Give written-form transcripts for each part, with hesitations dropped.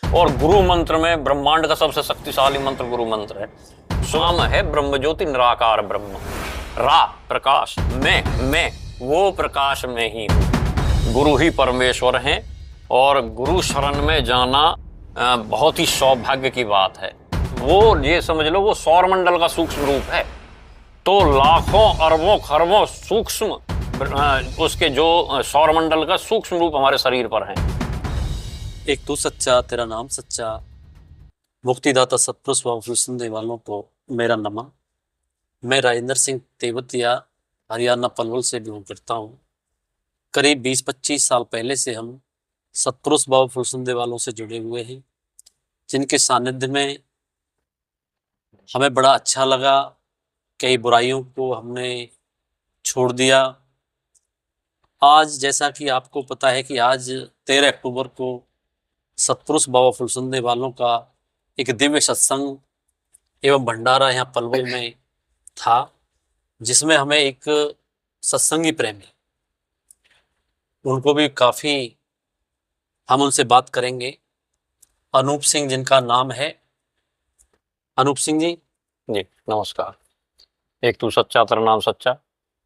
और गुरु मंत्र में ब्रह्मांड का सबसे शक्तिशाली मंत्र गुरु मंत्र है। स्वाम है ब्रह्म ज्योति निराकार ब्रह्म, रा प्रकाश, मैं वो प्रकाश में ही हूँ। गुरु ही परमेश्वर हैं और गुरु शरण में जाना बहुत ही सौभाग्य की बात है। वो ये समझ लो वो सौर मंडल का सूक्ष्म रूप है। तो लाखों अरबों खरबों सूक्ष्म उसके जो सौर मंडल का सूक्ष्म रूप हमारे शरीर पर है। एक तू सच्चा, तेरा नाम सच्चा, मुक्तिदाता सतपुरुष बाबा सुनने वालों को मेरा नमन। मैं राजेंद्र सिंह तेवतिया हरियाणा पलवल से बिलोंग करता हूँ। करीब 20-25 साल पहले से हम सतपुरुष बाबा फुलसुंदे वालों से जुड़े हुए हैं, जिनके सानिध्य में हमें बड़ा अच्छा लगा। कई बुराइयों को हमने छोड़ दिया। आज जैसा कि आपको पता है कि आज 13 अक्टूबर को सतपुरुष बाबा फुलसुंदे वालों का एक दिव्य सत्संग एवं भंडारा यहाँ पलवल में था, जिसमें हमें एक सत्संगी प्रेमी, उनको भी काफ़ी हम उनसे बात करेंगे। अनूप सिंह जिनका नाम है। अनूप सिंह जी नमस्कार। एक तू सच्चा तेरा नाम सच्चा।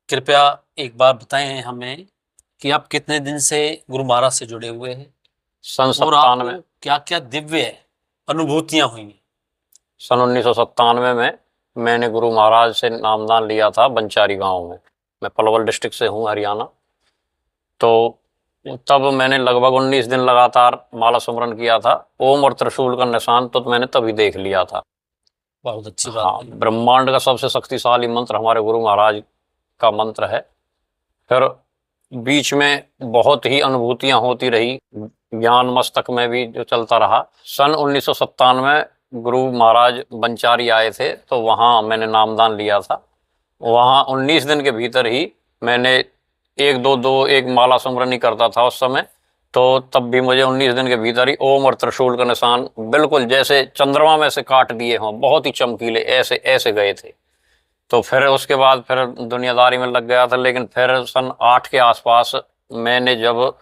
कृपया एक बार बताएं हमें कि आप कितने दिन से गुरु महाराज से जुड़े हुए हैं सन और आपको 97 क्या क्या दिव्य अनुभूतियां हुई? सन 1997 में मैंने गुरु महाराज से नामदान लिया था बंचारी गांव में। मैं पलवल डिस्ट्रिक्ट से हूँ, हरियाणा। तो तब मैंने लगभग 19 दिन लगातार माला सुमरन किया था। ओम और त्रिशूल का निशान तो मैंने तभी देख लिया था। बहुत अच्छी हाँ, बात है। ब्रह्मांड का सबसे शक्तिशाली मंत्र हमारे गुरु महाराज का मंत्र है। फिर बीच में बहुत ही अनुभूतियां होती रही, ज्ञान मस्तक में भी जो चलता रहा। सन 1997 गुरु महाराज बंचारी आए थे, तो वहाँ मैंने नामदान लिया था। वहाँ 19 दिन के भीतर ही मैंने एक माला सुमरन ही करता था उस समय। तो तब भी मुझे 19 दिन के भीतर ही ओम और त्रिशूल का निशान बिल्कुल जैसे चंद्रमा में से काट दिए हों, बहुत ही चमकीले ऐसे ऐसे गए थे। तो फिर उसके बाद फिर दुनियादारी में लग गया था। लेकिन फिर सन 8 के आसपास मैंने जब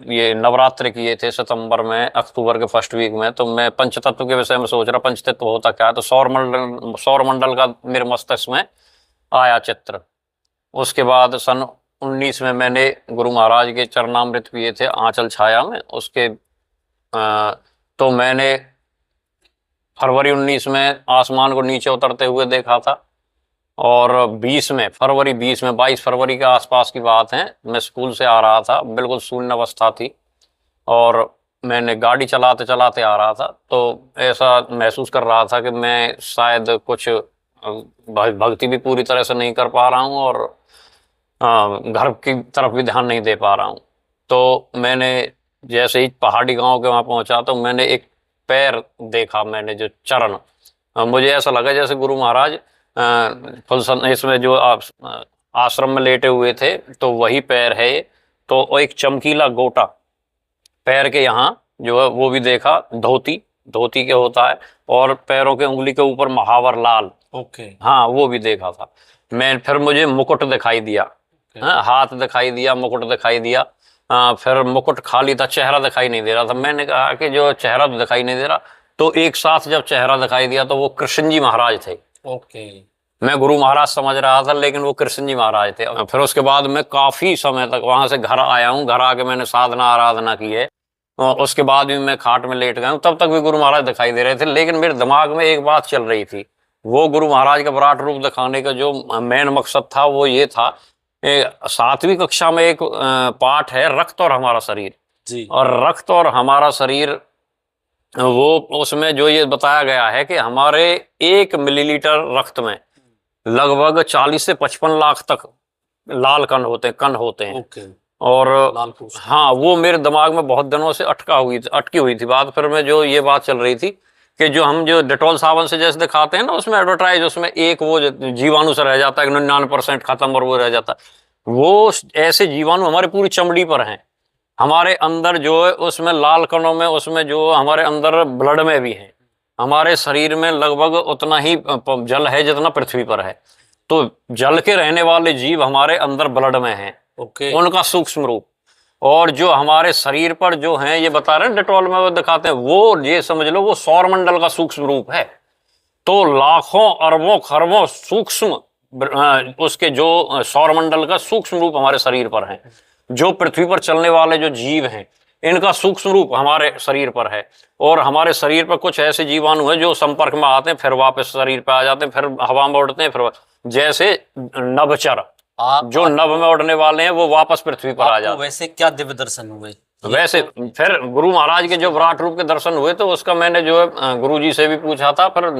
ये नवरात्र किए थे सितंबर में, अक्टूबर के फर्स्ट वीक में, तो मैं पंचतत्व के विषय में सोच रहा, पंचतत्व होता क्या है। तो सौर मंडल का मेरे मस्तिष्क में आया चित्र। उसके बाद सन 19 में मैंने गुरु महाराज के चरणामृत पिए थे आंचल छाया में। उसके तो मैंने फरवरी 19 में आसमान को नीचे उतरते हुए देखा था। और 22 फरवरी के आसपास की बात है, मैं स्कूल से आ रहा था, बिल्कुल शून्य अवस्था थी और मैंने गाड़ी चलाते चलाते आ रहा था। तो ऐसा महसूस कर रहा था कि मैं शायद कुछ भक्ति भी पूरी तरह से नहीं कर पा रहा हूँ और घर की तरफ भी ध्यान नहीं दे पा रहा हूँ। तो मैंने जैसे ही पहाड़ी गांव के वहाँ पहुँचा तो मैंने एक पैर देखा, मैंने जो चरण, मुझे ऐसा लगा जैसे गुरु महाराज इसमें जो आश्रम में लेटे हुए थे, तो वही पैर है। तो एक चमकीला गोटा पैर के यहाँ जो है वो भी देखा, धोती के होता है, और पैरों के उंगली के ऊपर महावर लाल, हाँ वो भी देखा था मैं। फिर मुझे मुकुट दिखाई दिया, हाथ दिखाई दिया, मुकुट दिखाई दिया। फिर मुकुट खाली था, चेहरा दिखाई नहीं दे रहा था। मैंने कहा कि जो चेहरा तो दिखाई नहीं दे रहा, तो एक साथ जब चेहरा दिखाई दिया तो वो कृष्ण जी महाराज थे। मैं गुरु महाराज समझ रहा था, लेकिन वो कृष्ण जी महाराज थे। फिर उसके बाद मैं काफी समय तक वहां से घर आया हूँ। घर आके मैंने साधना आराधना की है, और उसके बाद भी मैं खाट में लेट गया हूँ, तब तक भी गुरु महाराज दिखाई दे रहे थे। लेकिन मेरे दिमाग में एक बात चल रही थी, वो गुरु महाराज का विराट रूप दिखाने का जो मेन मकसद था वो ये था, 7वीं कक्षा में एक पाठ है रक्त और हमारा शरीर जी। और रक्त और हमारा शरीर, वो उसमें जो ये बताया गया है कि हमारे 1 मिलीलीटर रक्त में लगभग 40 से 55 लाख तक लाल कण होते हैं। और हाँ, वो मेरे दिमाग में बहुत दिनों से अटकी हुई थी बात। फिर में जो ये बात चल रही थी कि जो हम जो डेटॉल साबुन से जैसे दिखाते हैं ना, उसमें एडवर्टाइज, उसमें एक वो जीवाणु से रह जाता है, 99% खत्म और वो रह जाता है। वो ऐसे जीवाणु हमारी पूरी चमड़ी पर हैं, हमारे अंदर जो है उसमें लाल कणों में, उसमें जो हमारे अंदर ब्लड में भी है। हमारे शरीर में लगभग उतना ही जल है जितना पृथ्वी पर है। तो जल के रहने वाले जीव हमारे अंदर ब्लड में हैं, उनका सूक्ष्म रूप। और जो हमारे शरीर पर जो हैं, ये बता रहे हैं डेटॉल में वो दिखाते हैं, वो ये समझ लो वो सौर मंडल का सूक्ष्म रूप है। तो लाखों अरबों खरबों सूक्ष्म उसके जो सौर मंडल का सूक्ष्म रूप हमारे शरीर पर है। जो पृथ्वी पर चलने वाले जो जीव हैं, इनका सूक्ष्म रूप हमारे शरीर पर है। और हमारे शरीर पर कुछ ऐसे जीवाणु हैं जो संपर्क में आते हैं, फिर वापस शरीर पर आ जाते हैं, फिर हवा में उड़ते हैं, फिर जैसे नभचर जो नभ में उड़ने वाले हैं वो वापस पृथ्वी पर आ जाते हैं। वैसे क्या दिव्य दर्शन हुए? वैसे फिर गुरु महाराज के जो विराट रूप के दर्शन हुए, तो उसका मैंने जो है गुरु जी से भी पूछा था, फिर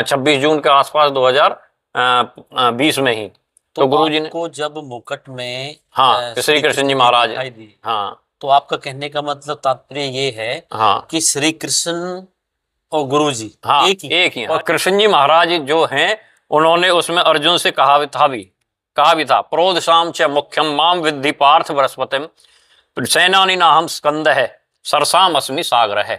26 जून के आसपास 2020 में ही। तो गुरु जी ने को जब मुकुट में हाँ श्री कृष्ण जी महाराज दिखाई दी, हाँ, तो आपका कहने का मतलब तात्पर्य ये है हाँ कि श्री कृष्ण और गुरु जी हाँ एक ही। और कृष्ण जी महाराज जो हैं, उन्होंने उसमें अर्जुन से कहा भी था प्रोद शाम च मुख्यम माम विद्धि पार्थ बृहस्पतिम सेनानी ना हम स्कंद है सरसाम अस्मि सागर है।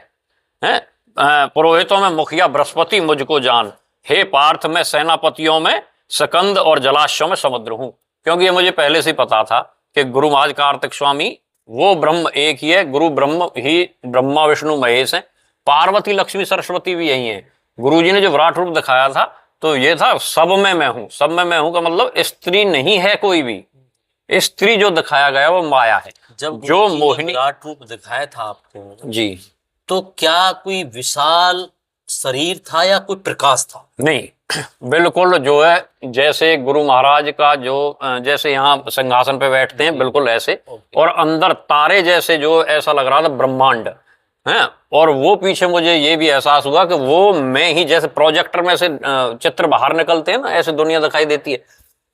पुरोहितों में मुखिया बृहस्पति मुझको जान, हे पार्थ मैं सेनापतियों में स्कंद और जलाशयों में समुद्र हूं। क्योंकि ये मुझे पहले से पता था कि गुरु महाराज कार्तिक स्वामी वो ब्रह्म एक ही है, गुरु ब्रह्म ही ब्रह्मा विष्णु महेश है, पार्वती लक्ष्मी सरस्वती भी यही है। गुरु जी ने जो विराट रूप दिखाया था, तो ये था सब में मैं हूं। सब में मैं हूं का मतलब स्त्री नहीं है कोई भी, स्त्री जो दिखाया गया वो माया है। जब जो मोहिनी विराट रूप दिखाया था आपको जी, तो क्या कोई विशाल शरीर था या कोई प्रकाश था? नहीं, बिल्कुल जो है जैसे गुरु महाराज का जो जैसे यहाँ सिंहासन पे बैठते हैं बिल्कुल ऐसे, और अंदर तारे जैसे जो ऐसा लग रहा था ब्रह्मांड है। और वो पीछे मुझे ये भी एहसास हुआ कि वो मैं ही, जैसे प्रोजेक्टर में से चित्र बाहर निकलते हैं ना, ऐसे दुनिया दिखाई देती है।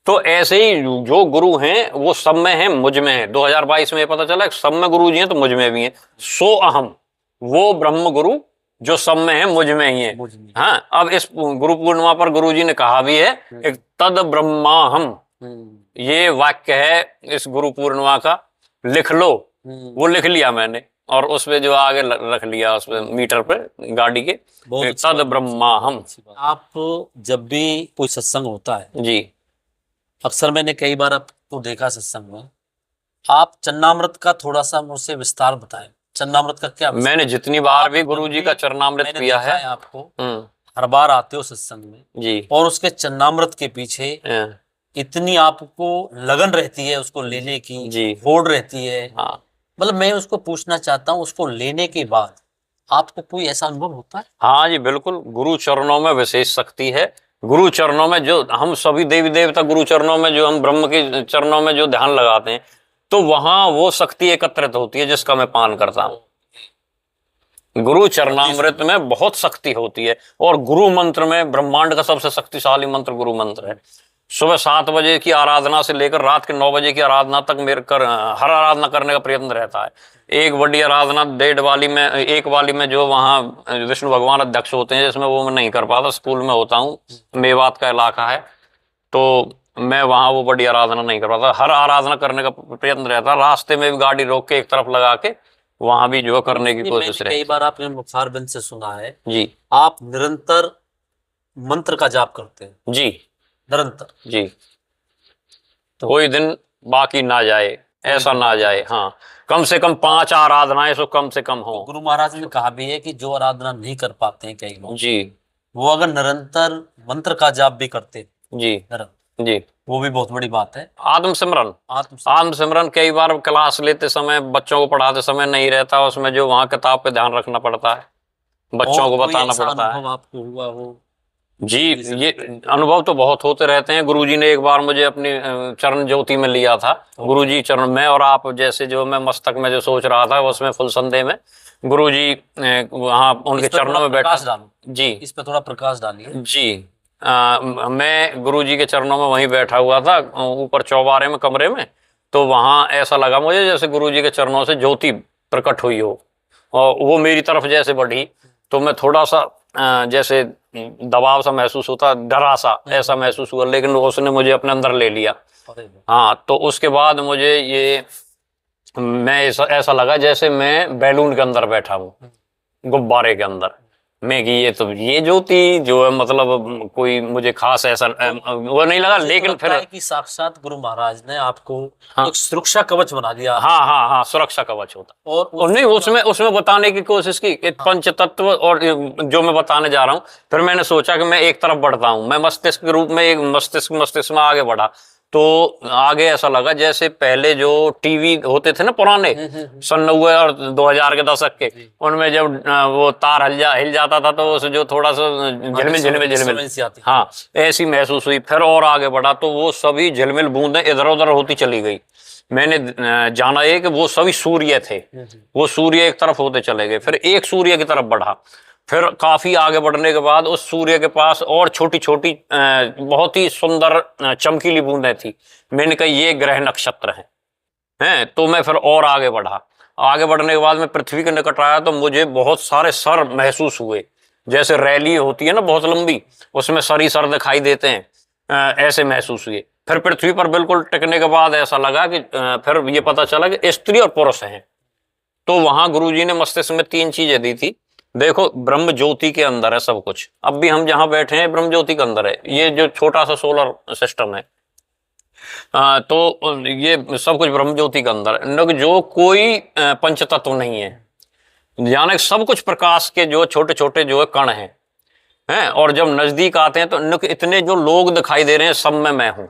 तो ऐसे ही जो गुरु हैं वो सब में हैं, मुझ में है। 2022 में पता चला सब में गुरु जी हैं तो मुझ में भी हैं। सो अहम, वो ब्रह्म गुरु जो सब में है मुझ में ही है। हाँ, अब इस गुरु पूर्णिमा पर गुरु जी ने कहा भी है एक तद ब्रह्माहम, ये वाक्य है इस गुरु पूर्णिमा का, लिख लो। वो लिख लिया मैंने, और उसपे जो आगे रख लिया उसपे मीटर पे गाड़ी के, तद ब्रह्माहम। आप जब भी कोई सत्संग होता है जी, अक्सर मैंने कई बार आपको देखा सत्संग में, आप चन्नामृत का थोड़ा सा मुझसे विस्तार बताएं। चन्नामृत का क्या विस्तार? मैंने जितनी बार भी गुरु जी का चरणामृत पिया है आपको, हर बार आते हो सत्संग में जी, और उसके चन्नामृत के पीछे इतनी आपको लगन रहती है उसको लेने की जी, होड़ रहती है। हाँ, मतलब मैं उसको पूछना चाहता हूँ, उसको लेने के बाद आपको कोई ऐसा अनुभव होता है? हाँ जी बिल्कुल, गुरु चरणों में विशेष शक्ति है। गुरु चरणों में जो हम सभी देवी देवता गुरु चरणों में जो हम ब्रह्म के चरणों में जो ध्यान लगाते हैं, तो वहां वो शक्ति एकत्रित होती है जिसका मैं पान करता हूँ। गुरु चरणामृत में बहुत शक्ति होती है। और गुरु मंत्र में ब्रह्मांड का सबसे शक्तिशाली मंत्र गुरु मंत्र है। सुबह 7 बजे की आराधना से लेकर रात के 9 बजे की आराधना तक हर आराधना करने का प्रयत्न रहता है। एक बड़ी आराधना 1:30 वाली में, 1 वाली में जो वहाँ विष्णु भगवान अध्यक्ष होते हैं, जिसमें वो मैं नहीं कर पाता, स्कूल में होता हूँ, मेवात का इलाका है, तो मैं वहाँ वो बड़ी आराधना नहीं कर पाता। हर आराधना करने का प्रयत्न रहता है। रास्ते में भी गाड़ी रोक के एक तरफ लगा के वहां भी जो करने की कोशिश रहे। कई बार आपने मुखारबिंद से सुना है जी, आप निरंतर मंत्र का जाप करते हैं? जी निरंतर जी, तो कोई दिन बाकी ना जाए, ऐसा ना जाए। हाँ, कम से कम 5 आराधनाएं तो कम से कम हो। गुरु महाराज ने कहा भी है कि जो आराधना नहीं कर पाते हैं कई लोग जी, वो अगर निरंतर मंत्र का जाप भी करते जी जी, वो भी बहुत बड़ी बात है। आत्मसिमरन कई बार क्लास लेते समय, बच्चों को पढ़ाते समय नहीं रहता, उसमें जो वहाँ किताब पे ध्यान रखना पड़ता है, बच्चों को बताना पड़ता है। आपको हुआ हो? जी, ये अनुभव तो बहुत होते रहते हैं। गुरुजी ने एक बार मुझे अपनी चरण ज्योति में लिया था। गुरुजी चरण में, और आप जैसे जो मैं मस्तक में जो सोच रहा था उसमें फुल संदेह में गुरुजी वहाँ उनके चरणों में बैठा। जी, इस पे थोड़ा प्रकाश डालिए। जी, मैं गुरुजी के चरणों में वहीं बैठा हुआ था, ऊपर चौबारे में कमरे में। तो वहाँ ऐसा लगा मुझे जैसे गुरुजी के चरणों से ज्योति प्रकट हुई हो, और वो मेरी तरफ जैसे बढ़ी, तो मैं थोड़ा सा जैसे दबाव सा महसूस होता, डरा सा ऐसा महसूस हुआ, लेकिन उसने मुझे अपने अंदर ले लिया। हाँ, तो उसके बाद मुझे ये मैं ऐसा लगा जैसे मैं बैलून के अंदर बैठा हूँ, गुब्बारे के अंदर। मैं कि ये ज्योति जो है मतलब कोई मुझे खास ऐसा वो नहीं लगा, मुझे तो लेकिन लगता फिर है कि साक्षात गुरु महाराज ने आपको हाँ एक सुरक्षा कवच बना दिया। हाँ हाँ हाँ, सुरक्षा कवच होता। और और नहीं, उसमें उसमें बताने की कोशिश की कि हाँ। पंच तत्व और जो मैं बताने जा रहा हूँ, फिर मैंने सोचा कि मैं एक तरफ बढ़ता हूँ, मैं मस्तिष्क के रूप में एक मस्तिष्क में आगे बढ़ा। तो आगे ऐसा लगा जैसे पहले जो टीवी होते थे ना पुराने, सन 90 और 2000 के दशक के, जी। उनमें जब वो तार हिल जाता था तो उस जो थोड़ा सा झिलमिल झिलमिल झिलमिल, डिस्टर्बेंस सी आती। हाँ ऐसी महसूस हुई। फिर और आगे बढ़ा तो वो सभी झिलमिल बूंदें इधर उधर होती चली गई। मैंने जाना ये कि वो सभी सूर्य थे, वो सूर्य एक तरफ होते चले गए, फिर एक सूर्य की तरफ बढ़ा। फिर काफी आगे बढ़ने के बाद उस सूर्य के पास और छोटी छोटी बहुत ही सुंदर चमकीली बूंदें थी। मैंने कहा ये ग्रह नक्षत्र हैं। तो मैं फिर और आगे बढ़ा। आगे बढ़ने के बाद मैं पृथ्वी के निकट आया तो मुझे बहुत सारे सर महसूस हुए, जैसे रैली होती है ना बहुत लंबी, उसमें सर ही सर दिखाई देते हैं, ऐसे महसूस हुए। फिर पृथ्वी पर बिल्कुल टिकने के बाद ऐसा लगा कि फिर ये पता चला कि स्त्री और पुरुष हैं। तो वहां गुरुजी ने मस्तिष्क में 3 चीजें दी थी। देखो ब्रह्म ज्योति के अंदर है सब कुछ, अब भी हम जहां बैठे हैं ब्रह्म ज्योति के अंदर है, ये जो छोटा सा सोलर सिस्टम है। तो ये सब कुछ ब्रह्म ज्योति के अंदर है। जो कोई पंच तत्व नहीं है, यानी सब कुछ प्रकाश के जो छोटे छोटे जो है कण हैं। और जब नजदीक आते हैं तो इतने जो लोग दिखाई दे रहे हैं सब में मैं हूं।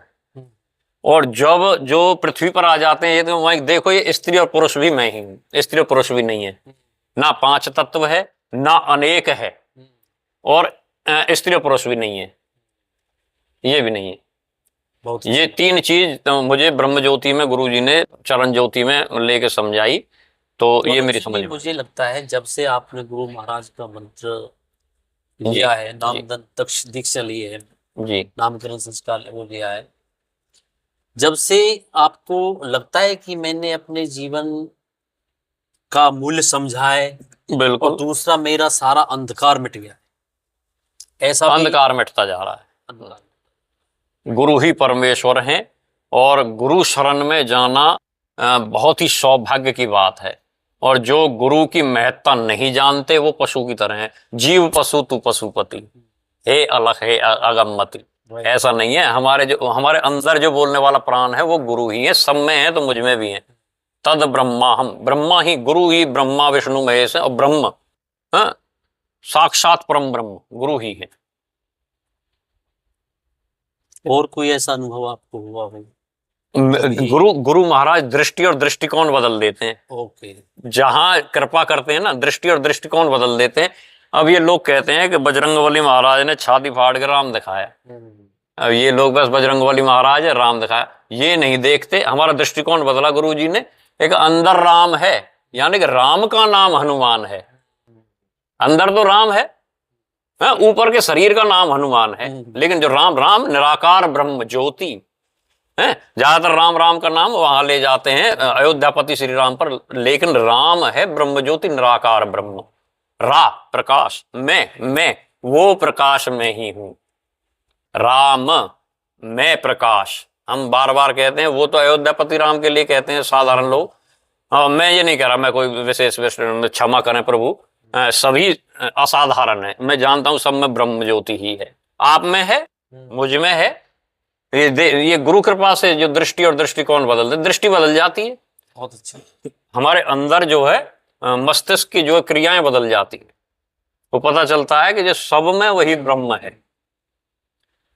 और जब जो पृथ्वी पर आ जाते हैं ये तो वहीं देखो, ये स्त्री और पुरुष भी मैं ही हूं, स्त्री और पुरुष भी नहीं है, ना 5 तत्व है ना अनेक है, और स्त्री और पुरुष भी नहीं है, ये भी नहीं है। बहुत ये 3 चीज तो मुझे ब्रह्म ज्योति में गुरुजी ने चरण ज्योति में लेके समझाई। तो ये मेरी समझ में मुझे लगता है जब से आपने गुरु महाराज का मंत्र जी लिया है, जी नामदान दीक्षा ली है, जी नामकरण संस्कार वो लिया है, जब से आपको लगता है कि मैंने अपने जीवन का मूल्य समझा है और बिल्कुल। दूसरा मेरा सारा अंधकार मिट गया है, ऐसा भी अंधकार मिटता जा रहा है, अंधकार। गुरु ही परमेश्वर हैं, और गुरु शरण में जाना बहुत ही सौभाग्य की बात है। और जो गुरु की महत्ता नहीं जानते वो पशु की तरह है। जीव पशु तू पशुपति, हे अलख हे अगमति। ऐसा नहीं है, हमारे अंदर जो बोलने वाला प्राण है वो गुरु ही है, सब में है तो मुझ में भी है। तद ब्रह्मा हम, ब्रह्मा ही गुरु ही, ब्रह्मा विष्णु महेश है, और ब्रह्म साक्षात परम ब्रह्म गुरु ही है। और कोई ऐसा अनुभव आपको हुआ हो? गुरु महाराज दृष्टि और दृष्टिकोण बदल देते हैं। ओके। जहां कृपा करते हैं ना, दृष्टि और दृष्टिकोण बदल देते हैं। अब ये लोग कहते हैं कि बजरंगबली महाराज ने छाती फाड़ के राम दिखाया। अब ये लोग बस बजरंगबली महाराज है राम दिखाया, ये नहीं देखते हमारा दृष्टिकोण बदला गुरु जी ने। एक अंदर राम है, यानी कि राम का नाम हनुमान है। अंदर तो राम है, ऊपर के शरीर का नाम हनुमान है, लेकिन जो राम निराकार ब्रह्म ज्योति है। ज्यादातर राम राम का नाम वहां ले जाते हैं अयोध्यापति श्री राम पर, लेकिन राम है ब्रह्म ज्योति निराकार ब्रह्म। रा प्रकाश, मैं वो प्रकाश में ही हूं। राम मैं प्रकाश, हम बार बार कहते हैं, वो तो अयोध्यापति राम के लिए कहते हैं साधारण लोग। मैं ये नहीं कह रहा मैं कोई विशेष क्षमा करें प्रभु, सभी असाधारण है, मैं जानता हूं सब में ब्रह्म ज्योति ही है। आप में है, मुझ में है। ये गुरु कृपा से जो दृष्टि और दृष्टिकोण बदल दे, दृष्टि बदल जाती है। बहुत अच्छा। हमारे अंदर जो है मस्तिष्क की जो क्रियाएं बदल जाती है, वो पता चलता है कि जो सब में वही ब्रह्म है,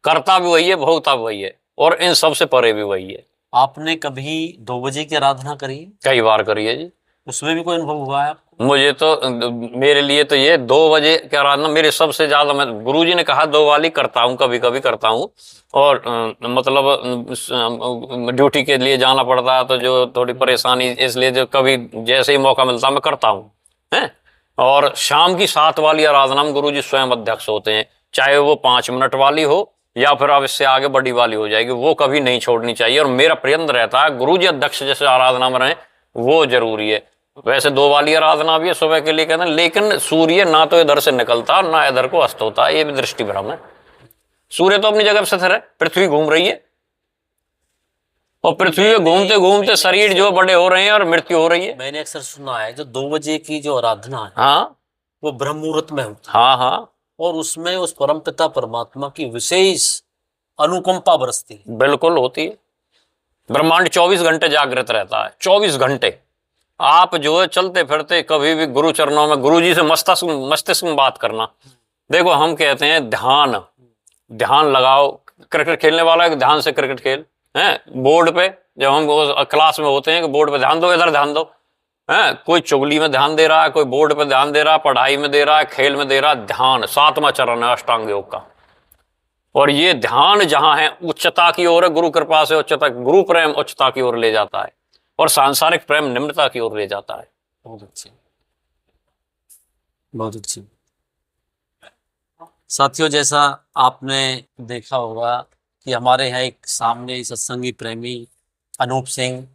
कर्ता भी वही है, भोक्ता भी वही है, और इन सब से परे भी वही है। आपने कभी 2 बजे की आराधना करी है? कई बार करी है जी। उसमें भी कोई अनुभव हुआ है आपको? मुझे तो, मेरे लिए तो ये 2 बजे की आराधना मेरे सबसे ज्यादा, मैं गुरुजी ने कहा 2 वाली करता हूँ, कभी कभी करता हूँ। और मतलब ड्यूटी के लिए जाना पड़ता है तो जो थोड़ी परेशानी, इसलिए जो कभी जैसे ही मौका मिलता है मैं करता हूँ हैं। और शाम की 7 वाली आराधना में गुरुजी स्वयं अध्यक्ष होते हैं, चाहे वो 5 मिनट वाली हो या फिर अब इससे आगे बड़ी वाली हो जाएगी, वो कभी नहीं छोड़नी चाहिए। और मेरा प्रयत्न रहता है गुरुजी अध्यक्ष जैसे आराधना में रहे, वो जरूरी है। वैसे 2 वाली आराधना भी है सुबह के लिए कहते हैं, लेकिन सूर्य ना तो इधर से निकलता ना इधर को अस्त होता, ये भी दृष्टि भ्रम है। सूर्य तो अपनी जगह पर स्थिर है, पृथ्वी घूम रही है, और पृथ्वी में घूमते घूमते शरीर जो बड़े हो रहे हैं और मृत्यु हो रही है। मैंने अक्सर सुना है जो 2 बजे की जो आराधना है, हाँ, वो ब्रह्म मुहूर्त में होता है, हाँ हाँ और उसमें उस परमपिता परमात्मा की विशेष अनुकंपा बरसती है। बिल्कुल होती है। ब्रह्मांड 24 घंटे जागृत रहता है, 24 घंटे। आप जो है चलते फिरते कभी भी गुरु चरणों में, गुरु जी से मस्तिष्क मस्तिष्क में बात करना। देखो हम कहते हैं ध्यान, ध्यान लगाओ। क्रिकेट खेलने वाला है, ध्यान से क्रिकेट खेल है। बोर्ड पे जब हम क्लास में होते हैं कि बोर्ड पे ध्यान दो, इधर ध्यान दो है। कोई चुगली में ध्यान दे रहा है, कोई बोर्ड पे ध्यान दे रहा है, पढ़ाई में दे रहा है, खेल में दे रहा है। ध्यान 7वां चरण है अष्टांग योग का। और ये ध्यान जहां है उच्चता की ओर है, गुरु कृपा से उच्चता, गुरु प्रेम उच्चता की ओर ले जाता है, और सांसारिक प्रेम निम्नता की ओर ले जाता है। बहुत अच्छी, बहुत अच्छी। साथियों, जैसा आपने देखा होगा कि हमारे यहाँ एक सामने सत्संगी प्रेमी अनूप सिंह,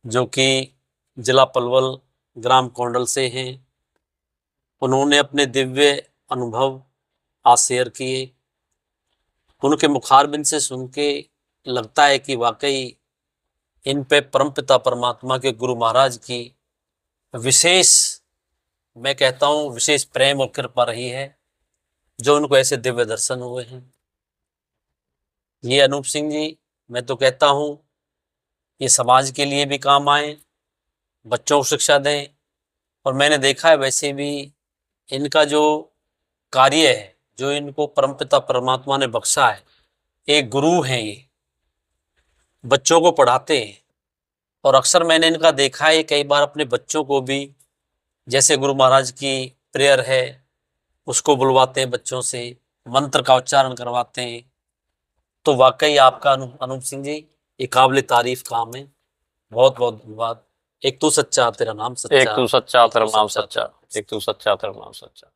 जो कि जिला पलवल ग्राम कोंडल से हैं, उन्होंने अपने दिव्य अनुभव आज शेयर किए। उनके मुखारबिंद से सुन के लगता है कि वाकई इन पे परमपिता परमात्मा के गुरु महाराज की विशेष, मैं कहता हूँ विशेष प्रेम और कृपा रही है, जो उनको ऐसे दिव्य दर्शन हुए हैं। ये अनूप सिंह जी, मैं तो कहता हूँ ये समाज के लिए भी काम आए, बच्चों को शिक्षा दें। और मैंने देखा है वैसे भी इनका जो कार्य है, जो इनको परमपिता परमात्मा ने बख्शा है, एक गुरु हैं ये, बच्चों को पढ़ाते हैं। और अक्सर मैंने इनका देखा है, कई बार अपने बच्चों को भी, जैसे गुरु महाराज की प्रेयर है उसको बुलवाते हैं, बच्चों से मंत्र का उच्चारण करवाते हैं। तो वाकई आपका अनूप सिंह जी ये काबिल तारीफ काम है। बहुत बहुत धन्यवाद। एक तू सच्चा तेरा नाम सच्चा, एक तू सच्चा तेरा नाम सच्चा, एक तू सच्चा तेरा नाम सच्चा।